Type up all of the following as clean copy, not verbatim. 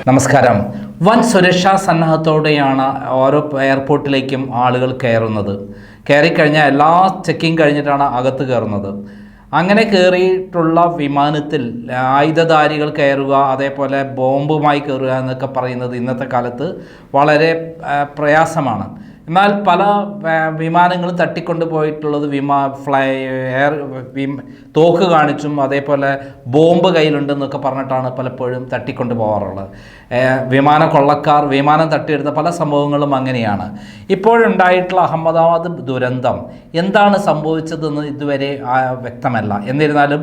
നമസ്കാരം. വൻ സുരക്ഷാ സന്നാഹത്തോടെയാണ് ഓരോ എയർപോർട്ടിലേക്കും ആളുകൾ കയറുന്നത്. കയറിക്കഴിഞ്ഞാൽ എല്ലാ ചെക്കിങ് കഴിഞ്ഞിട്ടാണ് അകത്ത് കയറുന്നത്. അങ്ങനെ കയറിയിട്ടുള്ള വിമാനത്തിൽ ആയുധധാരികൾ കയറുക, അതേപോലെ ബോംബുമായി കയറുക എന്നൊക്കെ പറയുന്നത് ഇന്നത്തെ കാലത്ത് വളരെ പ്രയാസമാണ്. എന്നാൽ പല വിമാനങ്ങളും തട്ടിക്കൊണ്ട് പോയിട്ടുള്ളത് തോക്ക് കാണിച്ചും അതേപോലെ ബോംബ് കയ്യിലുണ്ടെന്നൊക്കെ പറഞ്ഞിട്ടാണ് പലപ്പോഴും തട്ടിക്കൊണ്ട് പോകാറുള്ളത്. കൊള്ളക്കാർ വിമാനം തട്ടിയെടുത്ത പല സംഭവങ്ങളും അങ്ങനെയാണ്. ഇപ്പോഴുണ്ടായിട്ടുള്ള അഹമ്മദാബാദ് ദുരന്തം എന്താണ് സംഭവിച്ചതെന്ന് ഇതുവരെ വ്യക്തമല്ല. എന്നിരുന്നാലും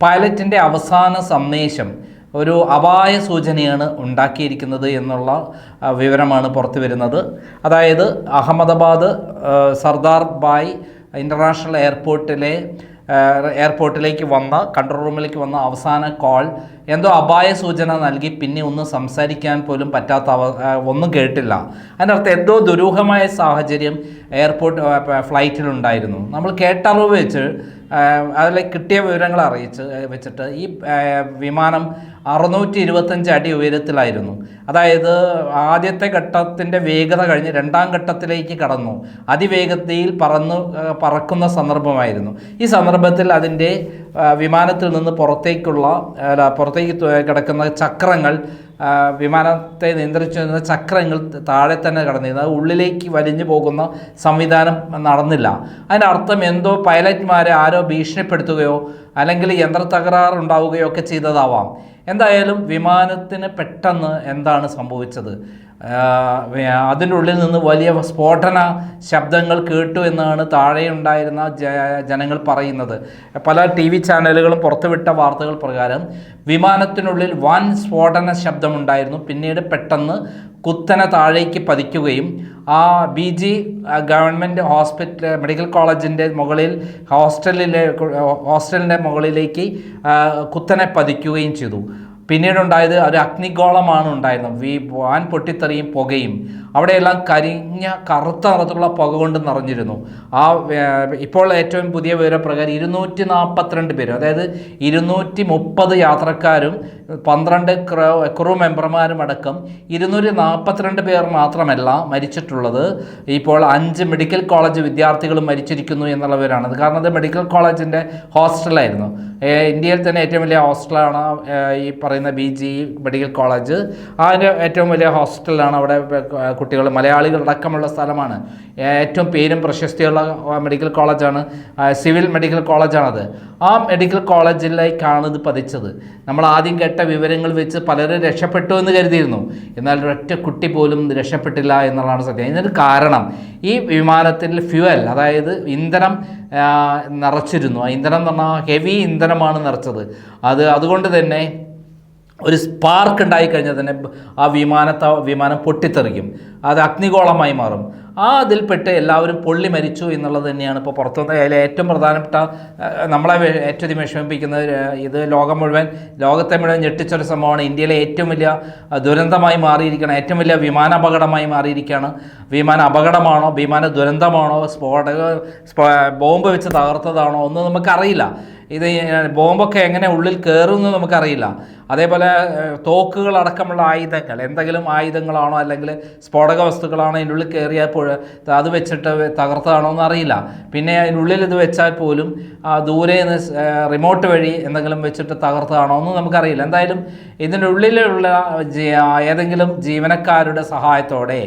പൈലറ്റിൻ്റെ അവസാന സന്ദേശം ഒരു അപായ സൂചനയാണ് ഉണ്ടാക്കിയിരിക്കുന്നത് എന്നുള്ള വിവരമാണ് പുറത്തു വരുന്നത്. അതായത് അഹമ്മദാബാദ് സർദാർ ബായ് ഇൻ്റർനാഷണൽ എയർപോർട്ടിലേക്ക് വന്ന കൺട്രോൾ റൂമിലേക്ക് വന്ന അവസാന കോൾ എന്തോ അപായ സൂചന നൽകി. പിന്നെ ഒന്നും സംസാരിക്കാൻ പോലും പറ്റാത്ത ഒന്നും കേട്ടില്ല. അതിനർത്ഥം എന്തോ ദുരൂഹമായ സാഹചര്യം ഫ്ലൈറ്റിലുണ്ടായിരുന്നു. നമ്മൾ കേട്ടറിവ് വെച്ച് അതിൽ കിട്ടിയ വിവരങ്ങൾ വെച്ചിട്ട് ഈ വിമാനം 625 അടി ഉയരത്തിലായിരുന്നു. അതായത് ആദ്യത്തെ ഘട്ടത്തിൻ്റെ വേഗത കഴിഞ്ഞ് രണ്ടാം ഘട്ടത്തിലേക്ക് കടന്നു. അതിവേഗതയിൽ പറക്കുന്ന സന്ദർഭമായിരുന്നു. ഈ സന്ദർഭത്തിൽ അതിൻ്റെ വിമാനത്തിൽ നിന്ന് പുറത്തേക്ക് കിടക്കുന്ന ചക്രങ്ങൾ, വിമാനത്തെ നിയന്ത്രിച്ചിരുന്ന ചക്രങ്ങൾ താഴെ തന്നെ കടന്നിരുന്നു. അത് ഉള്ളിലേക്ക് വലിഞ്ഞു പോകുന്ന സംവിധാനം നടന്നില്ല. അതിനർത്ഥം എന്തോ പൈലറ്റ്മാരെ ആരോ ഭീഷണിപ്പെടുത്തുകയോ അല്ലെങ്കിൽ യന്ത്ര തകരാറുണ്ടാവുകയോ ഒക്കെ ചെയ്തതാവാം. എന്തായാലും വിമാനത്തിന് പെട്ടെന്ന് എന്താണ് സംഭവിച്ചത്? അതിൻ്റെ ഉള്ളിൽ നിന്ന് വലിയ സ്ഫോടന ശബ്ദങ്ങൾ കേട്ടു എന്നാണ് താഴെയുണ്ടായിരുന്ന ജനങ്ങൾ പറയുന്നത്. പല TV ചാനലുകളും പുറത്തുവിട്ട വാർത്തകൾ പ്രകാരം വിമാനത്തിനുള്ളിൽ വൻ സ്ഫോടന ശബ്ദമുണ്ടായിരുന്നു. പിന്നീട് പെട്ടെന്ന് കുത്തനെ താഴേക്ക് പതിക്കുകയും ആ BG ഗവൺമെൻറ് മെഡിക്കൽ കോളേജിൻ്റെ മുകളിൽ ഹോസ്റ്റലിൻ്റെ മുകളിലേക്ക് കുത്തനെ പതിക്കുകയും ചെയ്തു. പിന്നീടുണ്ടായത് ഒരു അഗ്നിഗോളമാണ് ഉണ്ടായിരുന്നത്. വാൻ പൊട്ടിത്തെറിയും പുകയും അവിടെയെല്ലാം കറുത്ത നിറത്തിലുള്ള പുക കൊണ്ട് നിറഞ്ഞിരുന്നു. ഇപ്പോൾ ഏറ്റവും പുതിയ വിവരപ്രകാരം 242 പേരും, അതായത് 230 യാത്രക്കാരും 12 ക്രൂ മെമ്പർമാരും അടക്കം 242 പേർ മാത്രമല്ല മരിച്ചിട്ടുള്ളത്. ഇപ്പോൾ 5 മെഡിക്കൽ കോളേജ് വിദ്യാർത്ഥികളും മരിച്ചിരിക്കുന്നു എന്നുള്ളവരാണ്. കാരണം അത് മെഡിക്കൽ കോളേജിൻ്റെ ഹോസ്റ്റലായിരുന്നു. ഇന്ത്യയിൽ തന്നെ ഏറ്റവും വലിയ ഹോസ്റ്റലാണ് ഈ പറയുന്ന BG മെഡിക്കൽ കോളേജ്. അതിൻ്റെ ഏറ്റവും വലിയ ഹോസ്റ്റലാണ്. അവിടെ കുട്ടികൾ, മലയാളികൾ അടക്കമുള്ള സ്ഥലമാണ്. ഏറ്റവും പേരും പ്രശസ്തിയുള്ള മെഡിക്കൽ കോളേജാണ്, സിവിൽ മെഡിക്കൽ കോളേജാണത്. ആ മെഡിക്കൽ കോളേജിലേക്കാണ് ഇത് പതിച്ചത്. നമ്മൾ ആദ്യം കേട്ട വിവരങ്ങൾ വെച്ച് പലരും രക്ഷപ്പെട്ടു എന്ന് കരുതിയിരുന്നു. എന്നാൽ ഒരൊറ്റ കുട്ടി പോലും രക്ഷപ്പെട്ടില്ല എന്നുള്ളതാണ് സത്യം. ഇതിന് കാരണം ഈ വിമാനത്തിൽ ഫ്യുവൽ, അതായത് ഇന്ധനം നിറച്ചിരുന്നു. ആ ഇന്ധനം എന്ന് പറഞ്ഞാൽ ഹെവി ഇന്ധനമാണ് നിറച്ചത്. അതുകൊണ്ട് തന്നെ ഒരു സ്പാർക്ക് ഉണ്ടായിക്കഴിഞ്ഞാൽ തന്നെ ആ വിമാനം പൊട്ടിത്തെറിക്കും. അത് അഗ്നിഗോളമായി മാറും. അതിൽപ്പെട്ട് എല്ലാവരും പൊള്ളി മരിച്ചു എന്നുള്ളത് തന്നെയാണ് ഇപ്പോൾ പുറത്തുനിന്ന് ഏറ്റവും പ്രധാനപ്പെട്ട, നമ്മളെ ഏറ്റവും വിഷമിപ്പിക്കുന്നത്. ഇത് ലോകത്തെ മുഴുവൻ ഞെട്ടിച്ചൊരു സംഭവമാണ്. ഇന്ത്യയിലെ ഏറ്റവും വലിയ ദുരന്തമായി മാറിയിരിക്കുകയാണ്. ഏറ്റവും വലിയ വിമാനാപകടമായി മാറിയിരിക്കുകയാണ്. വിമാന അപകടമാണോ, വിമാന ദുരന്തമാണോ, ബോംബ് വെച്ച് തകർത്തതാണോ ഒന്നും നമുക്കറിയില്ല. ഇത് ബോംബൊക്കെ എങ്ങനെ ഉള്ളിൽ കയറുമെന്ന് നമുക്കറിയില്ല. അതേപോലെ തോക്കുകൾ അടക്കമുള്ള ആയുധങ്ങൾ, എന്തെങ്കിലും ആയുധങ്ങളാണോ അല്ലെങ്കിൽ സ്ഫോടക വസ്തുക്കളാണോ അതിൻ്റെ ഉള്ളിൽ കയറിയപ്പോൾ അത് വെച്ചിട്ട് തകർത്തതാണോ എന്ന് അറിയില്ല. പിന്നെ അതിനുള്ളിൽ ഇത് വെച്ചാൽ പോലും ദൂരെ നിന്ന് റിമോട്ട് വഴി എന്തെങ്കിലും വെച്ചിട്ട് തകർത്തതാണോ ഒന്നും നമുക്കറിയില്ല. എന്തായാലും ഇതിൻ്റെ ഉള്ളിലുള്ള ഏതെങ്കിലും ജീവനക്കാരുടെ സഹായത്തോടെ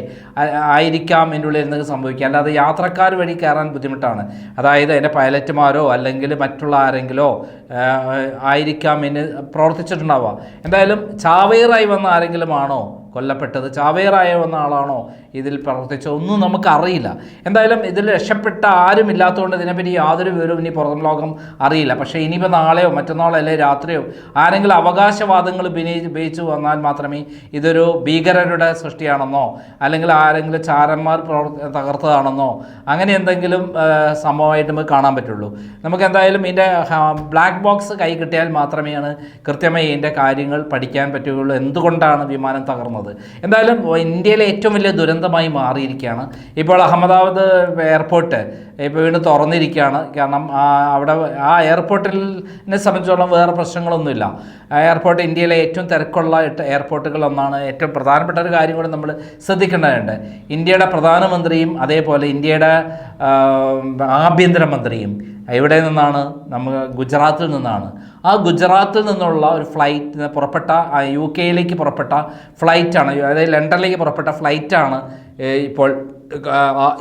ആയിരിക്കാം ഇതിൻ്റെ ഉള്ളിൽ എന്തെങ്കിലും സംഭവിക്കുക. അല്ലാതെ യാത്രക്കാർ വഴി കയറാൻ ബുദ്ധിമുട്ടാണ്. അതായത് അതിൻ്റെ പൈലറ്റുമാരോ അല്ലെങ്കിൽ മറ്റുള്ള ആരെങ്കിലോ ആയിരിക്കാം ഇതിന് പ്രവർത്തിച്ചിട്ടുണ്ടാവുക. എന്തായാലും ചാവേറായി വന്ന ആരെങ്കിലും ആണോ കൊല്ലപ്പെട്ടത്, ചാവേറായി വന്ന ആളാണോ ഇതിൽ പ്രവർത്തിച്ചോ ഒന്നും നമുക്കറിയില്ല. എന്തായാലും ഇതിൽ രക്ഷപ്പെട്ട ആരും ഇല്ലാത്തതുകൊണ്ട് ഇതിനെപ്പറ്റി യാതൊരു വിവരവും ഇനി പുറം ലോകം അറിയില്ല. പക്ഷേ ഇനിയിപ്പോൾ നാളെയോ മറ്റന്നാളോ അല്ലെങ്കിൽ രാത്രിയോ ആരെങ്കിലും അവകാശവാദങ്ങൾ ഉപയോഗിച്ച് വന്നാൽ മാത്രമേ ഇതൊരു ഭീകരരുടെ സൃഷ്ടിയാണെന്നോ അല്ലെങ്കിൽ ആരെങ്കിലും ചാരന്മാർ തകർത്തതാണെന്നോ അങ്ങനെ എന്തെങ്കിലും സംഭവമായിട്ട് നമുക്ക് കാണാൻ പറ്റുള്ളൂ. നമുക്ക് എന്തായാലും ഇതിൻ്റെ ബ്ലാക്ക് ബോക്സ് കൈ കിട്ടിയാൽ മാത്രമേ കൃത്യമായി ഇതിൻ്റെ കാര്യങ്ങൾ പഠിക്കാൻ പറ്റുകയുള്ളൂ. എന്തുകൊണ്ടാണ് വിമാനം തകർന്നത്? പ്രശ്നമാണത്. എന്തായാലും ഇന്ത്യയിലെ ഏറ്റവും വലിയ ദുരന്തമായി മാറിയിരിക്കുകയാണ് ഇപ്പോൾ അഹമ്മദാബാദ് എയർപോർട്ട് ഇപ്പോൾ വീണ്ടും തുറന്നിരിക്കുകയാണ്. കാരണം അവിടെ ആ എയർപോർട്ടിനെ സംബന്ധിച്ചോളം വേറെ പ്രശ്നങ്ങളൊന്നുമില്ല. എയർപോർട്ട് ഇന്ത്യയിലെ ഏറ്റവും തിരക്കുള്ള എയർപോർട്ടുകളൊന്നാണ്. ഏറ്റവും പ്രധാനപ്പെട്ട ഒരു കാര്യം കൂടി നമ്മൾ ശ്രദ്ധിക്കേണ്ടതുണ്ട്. ഇന്ത്യയുടെ പ്രധാനമന്ത്രിയും അതേപോലെ ഇന്ത്യയുടെ ആഭ്യന്തരമന്ത്രിയും എവിടെ നിന്നാണ്? നമുക്ക് ഗുജറാത്തിൽ നിന്നാണ്. ആ ഗുജറാത്തിൽ നിന്നുള്ള ഒരു ഫ്ലൈറ്റ് പുറപ്പെട്ട UK പുറപ്പെട്ട ഫ്ലൈറ്റാണ്, അതായത് ലണ്ടനിലേക്ക് പുറപ്പെട്ട ഫ്ലൈറ്റാണ് ഇപ്പോൾ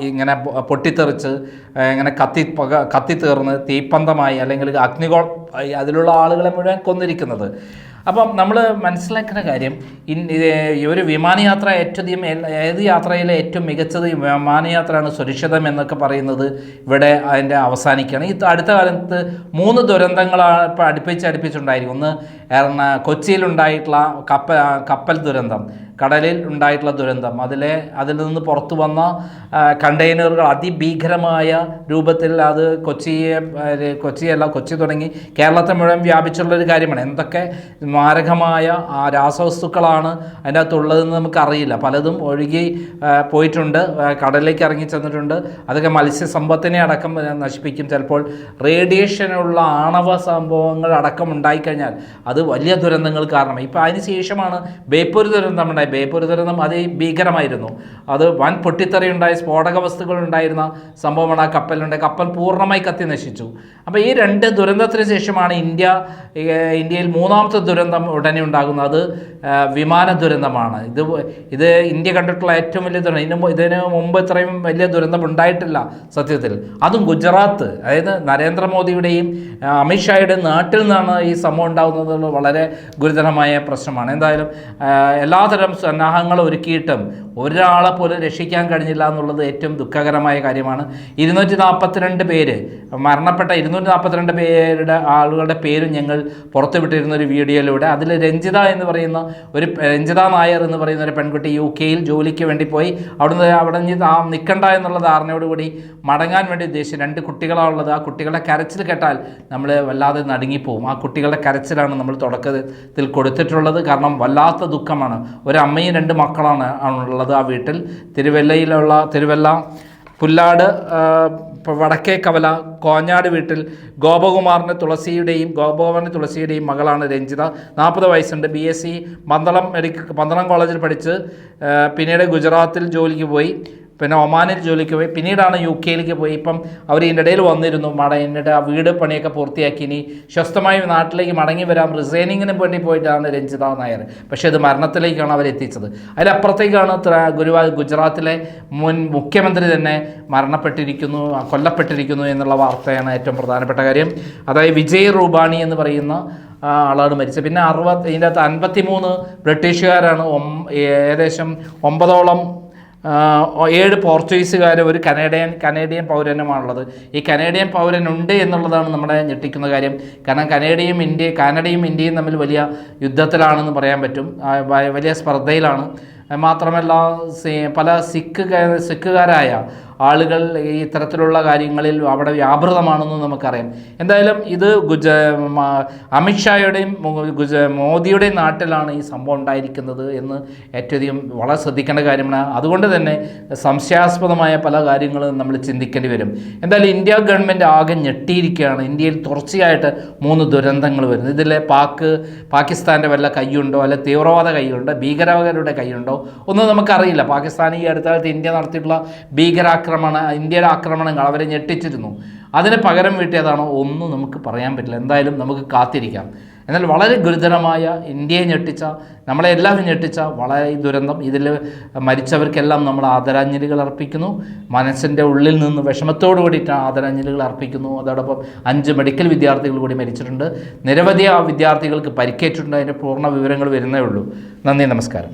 ഇങ്ങനെ പൊട്ടിത്തെറിച്ച് ഇങ്ങനെ കത്തിത്തീർന്ന് തീപ്പന്തമായി അല്ലെങ്കിൽ അഗ്നിഗോളമായി അതിലുള്ള ആളുകളെ മുഴുവൻ കൊന്നിരിക്കുന്നത്. അപ്പം നമ്മൾ മനസ്സിലാക്കുന്ന കാര്യം ഒരു വിമാനയാത്ര ഏത് യാത്രയിലെ ഏറ്റവും മികച്ചത് വിമാനയാത്രയാണ്, സുരക്ഷിതം എന്നൊക്കെ പറയുന്നത് ഇവിടെ അതിൻ്റെ അവസാനിക്കുകയാണ്. ഈ അടുത്ത കാലത്ത് 3 ദുരന്തങ്ങളാണ് ഇപ്പോൾ അടുപ്പിച്ചുണ്ടായിരിക്കും. ഒന്ന് കൊച്ചിയിലുണ്ടായിട്ടുള്ള കപ്പൽ ദുരന്തം, കടലിൽ ഉണ്ടായിട്ടുള്ള ദുരന്തം, അതിൽ നിന്ന് പുറത്തു വന്ന കണ്ടെയ്നറുകൾ അതിഭീകരമായ രൂപത്തിൽ അത് കൊച്ചി തുടങ്ങി കേരളത്തെ മുഴുവൻ വ്യാപിച്ചുള്ളൊരു കാര്യമാണ്. എന്തൊക്കെ മാരകമായ രാസവസ്തുക്കളാണ് അതിൻ്റെ അകത്തുള്ളതെന്ന് നമുക്കറിയില്ല. പലതും ഒഴുകി പോയിട്ടുണ്ട്, കടലിലേക്ക് ഇറങ്ങി ചെന്നിട്ടുണ്ട്. അതൊക്കെ മത്സ്യസമ്പത്തിനെ അടക്കം നശിപ്പിക്കും. ചിലപ്പോൾ റേഡിയേഷനുള്ള ആണവ സംഭവങ്ങൾ അടക്കം ഉണ്ടായിക്കഴിഞ്ഞാൽ അത് വലിയ ദുരന്തങ്ങൾ കാരണമായി. ഇപ്പോൾ അതിന് ശേഷമാണ് ബേപ്പൂർ ദുരന്തം ഉണ്ടായി. ബേപ്പൂർ ദുരന്തം അതിഭീകരമായിരുന്നു. അത് വൻ പൊട്ടിത്തെറിയുണ്ടായി, സ്ഫോടക വസ്തുക്കൾ ഉണ്ടായിരുന്ന സംഭവമാണ് ആ കപ്പലിലുണ്ടായി. കപ്പൽ പൂർണ്ണമായി കത്തി നശിച്ചു. അപ്പോൾ ഈ 2 ദുരന്തത്തിന് ശേഷമാണ് ഇന്ത്യയിൽ 3ാമത്തെ ദുരന്തം ഉടനെ ഉണ്ടാകുന്നത്. അത് വിമാന ദുരന്തമാണ്. ഇത് ഇന്ത്യ കണ്ടിട്ടുള്ള ഏറ്റവും വലിയ ദുരന്തം. ഇതിന് മുമ്പ് ഇത്രയും വലിയ ദുരന്തം ഉണ്ടായിട്ടില്ല സത്യത്തിൽ. അതും ഗുജറാത്ത്, അതായത് നരേന്ദ്രമോദിയുടെയും അമിത്ഷായുടെയും നാട്ടിൽ നിന്നാണ് ഈ സംഭവം ഉണ്ടാകുന്നത്. വളരെ ഗുരുതരമായ പ്രശ്നമാണ്. എന്തായാലും എല്ലാതരം സന്നാഹങ്ങൾ ഒരുക്കിയിട്ടും ഒരാളെ പോലും രക്ഷിക്കാൻ കഴിഞ്ഞില്ല എന്നുള്ളത് ഏറ്റവും ദുഃഖകരമായ കാര്യമാണ്. 242 പേര് മരണപ്പെട്ട 242 ആളുകളുടെ പേരും ഞങ്ങൾ പുറത്തുവിട്ടിരുന്ന ഒരു വീഡിയോയിലൂടെ. അതിൽ രഞ്ജിത നായർ എന്ന് പറയുന്ന ഒരു പെൺകുട്ടി UK ജോലിക്ക് വേണ്ടി പോയി അവിടെ നിൽക്കണ്ട എന്നുള്ള ധാരണയോടുകൂടി മടങ്ങാൻ വേണ്ടി ഉദ്ദേശിച്ച് 2 കുട്ടികളാണുള്ളത്. ആ കുട്ടികളുടെ കരച്ചിൽ കേട്ടാൽ നമ്മൾ വല്ലാതെ നടുങ്ങിപ്പോവും. ആ കുട്ടികളുടെ കരച്ചിലാണ് നമ്മൾ തുടക്കത്തിൽ കൊടുത്തിട്ടുള്ളത്. കാരണം വല്ലാത്ത ദുഃഖമാണ്. ഒരു അമ്മയും 2 മക്കളാണ് ഉള്ളത് ആ വീട്ടിൽ. തിരുവല്ല പുല്ലാട് വടക്കേ കവല കോഞ്ഞാട് വീട്ടിൽ ഗോപകുമാറിൻ്റെ തുളസിയുടെയും മകളാണ് രഞ്ജിത. 40 വയസ്സുണ്ട്. BSc പന്തളം കോളേജിൽ പഠിച്ച് പിന്നീട് ഗുജറാത്തിൽ ജോലിക്ക് പോയി, പിന്നെ ഒമാനിൽ ജോലിക്ക് പോയി, പിന്നീടാണ് UK പോയി. ഇപ്പം അവർ ഇതിൻ്റെ ഇടയിൽ വന്നിരുന്നു. എന്നിട്ട് ആ വീട് പണിയൊക്കെ പൂർത്തിയാക്കി ഇനി സ്വസ്ഥമായി നാട്ടിലേക്ക് മടങ്ങി വരാം റിസൈനിങ്ങിന് വേണ്ടി പോയിട്ടാണ് രഞ്ജിത നായർ. പക്ഷേ അത് മരണത്തിലേക്കാണ് അവരെത്തിച്ചത്. അതിലപ്പുറത്തേക്കാണ് ഗുജറാത്തിലെ മുൻ മുഖ്യമന്ത്രി തന്നെ കൊല്ലപ്പെട്ടിരിക്കുന്നു എന്നുള്ള വാർത്തയാണ് ഏറ്റവും പ്രധാനപ്പെട്ട കാര്യം. അതായത് വിജയ് റൂപാണി എന്ന് പറയുന്ന ആളാണ് മരിച്ചത്. പിന്നെ ഇതിൻ്റെ അകത്ത് 53 ബ്രിട്ടീഷുകാരാണ്, ഏകദേശം 9ഓളം 7 പോർച്ചുഗീസുകാർ, ഒരു കനേഡിയൻ പൗരനുമാണുള്ളത്. ഈ കനേഡിയൻ പൗരനുണ്ട് എന്നുള്ളതാണ് നമ്മുടെ ഞെട്ടിക്കുന്ന കാര്യം. കാരണം കാനഡയും ഇന്ത്യയും തമ്മിൽ വലിയ യുദ്ധത്തിലാണെന്ന് പറയാൻ പറ്റും, വലിയ സ്പർദ്ധയിലാണ്. മാത്രമല്ല പല സിഖുകാരായ ആളുകൾ ഈ ഇത്തരത്തിലുള്ള കാര്യങ്ങളിൽ അവിടെ വ്യാപൃതമാണെന്ന് നമുക്കറിയാം. എന്തായാലും ഇത് അമിത്ഷായുടെയും മോദിയുടെയും നാട്ടിലാണ് ഈ സംഭവം ഉണ്ടായിരിക്കുന്നത് എന്ന് ഏറ്റവും വളരെ ശ്രദ്ധിക്കേണ്ട കാര്യമാണ്. അതുകൊണ്ട് തന്നെ സംശയാസ്പദമായ പല കാര്യങ്ങളും നമ്മൾ ചിന്തിക്കേണ്ടി വരും. എന്തായാലും ഇന്ത്യ ഗവൺമെൻറ് ആകെ ഞെട്ടിയിരിക്കുകയാണ്. ഇന്ത്യയിൽ തുടർച്ചയായിട്ട് 3 ദുരന്തങ്ങൾ വരുന്നു. ഇതിൽ പാകിസ്ഥാൻ്റെ വല്ല കൈയുണ്ടോ, അല്ലെ തീവ്രവാദ കൈയുണ്ടോ, ഭീകരവാദരുടെ കൈയുണ്ടോ ഒന്നും നമുക്കറിയില്ല. പാകിസ്ഥാൻ ഈ അടുത്ത കാലത്ത് ഇന്ത്യ നടത്തിയിട്ടുള്ള ഇന്ത്യയുടെ ആക്രമണങ്ങൾ അവരെ ഞെട്ടിച്ചിരുന്നു. അതിന് പകരം വീട്ടിയതാണോ ഒന്നും നമുക്ക് പറയാൻ പറ്റില്ല. എന്തായാലും നമുക്ക് കാത്തിരിക്കാം. എന്നാൽ വളരെ ഗുരുതരമായ, ഇന്ത്യയെ ഞെട്ടിച്ച, നമ്മളെല്ലാവരും ഞെട്ടിച്ച വളരെ ദുരന്തം. ഇതിൽ മരിച്ചവർക്കെല്ലാം നമ്മൾ ആദരാഞ്ജലികൾ അർപ്പിക്കുന്നു. മനസ്സിൻ്റെ ഉള്ളിൽ നിന്ന് വിഷമത്തോടു കൂടിയിട്ട് ആദരാഞ്ജലികൾ അർപ്പിക്കുന്നു. അതോടൊപ്പം 5 മെഡിക്കൽ വിദ്യാർത്ഥികൾ കൂടി മരിച്ചിട്ടുണ്ട്. നിരവധി വിദ്യാർത്ഥികൾക്ക് പരിക്കേറ്റിട്ടുണ്ട്. അതിൻ്റെ പൂർണ്ണ വിവരങ്ങൾ വരുന്നേ ഉള്ളൂ. നന്ദി, നമസ്കാരം.